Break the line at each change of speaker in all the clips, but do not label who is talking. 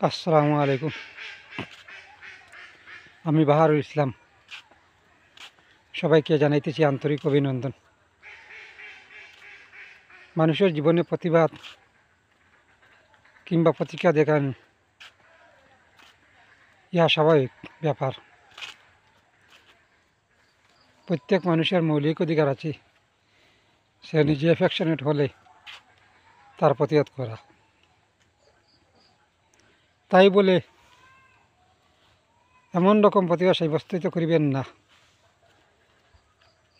আসসালামু আলাইকুম। আমি বাহারুল ইসলাম। সবাইকে জানাইতেছি আন্তরিক অভিনন্দন। মানুষের জীবনে প্রতিবাদ কিংবা প্রতিক্রিয়া দেখান ইহা স্বাভাবিক ব্যাপার। প্রত্যেক মানুষের মৌলিক অধিকার আছে সে নিজে অ্যাফেকশনেট হলে তার প্রতিবাদ করা। তাই বলে এমন রকম প্রতিবাদ সাব্যস্ত করিবেন না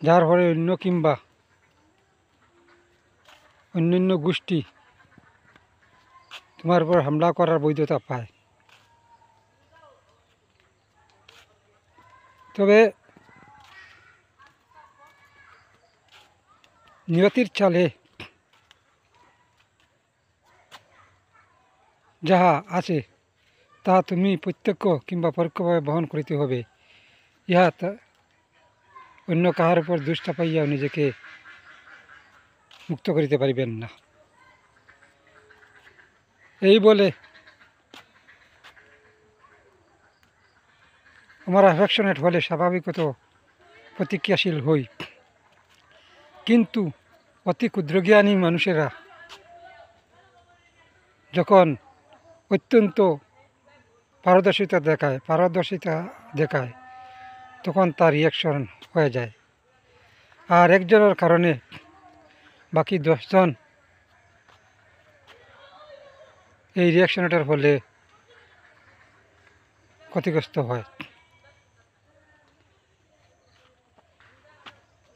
যার ফলে অন্য কিংবা অন্যান্য গোষ্ঠী তোমার উপর হামলা করার বৈধতা পায়। তবে নিয়তির চালে যাহা আছে তা তুমি প্রত্যক্ষ কিংবা পরোক্ষভাবে বহন করিতে হবে। ইহা অন্য কাহার উপর দোষ চাপাইয়া নিজেকে মুক্ত করিতে পারিবেন না। এই বলে আমরা অ্যাফেকশনেট হলে স্বাভাবিকত প্রতিক্রিয়াশীল হই, কিন্তু অতি ক্ষুদ্রজ্ঞানী মানুষেরা যখন অত্যন্ত পারদর্শিতা দেখায় তখন তার রিয়াকশন হয়ে যায়। আর একজনের কারণে বাকি 10 জন এই রিয়াকশনটার ফলে ক্ষতিগ্রস্ত হয়।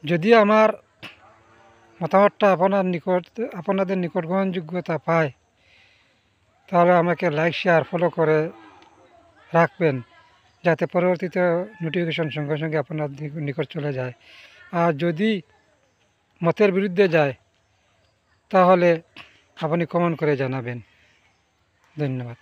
যদি আমার মতামতটা আপনাদের নিকট গ্রহণযোগ্যতা পায় তাহলে আমাকে লাইক শেয়ার ফলো করে রাখবেন, যাতে পরবর্তীতে নোটিফিকেশন সঙ্গে সঙ্গে আপনার নিকট চলে যায়। আর যদি মতের বিরুদ্ধে যায় তাহলে আপনি কমেন্ট করে জানাবেন। ধন্যবাদ।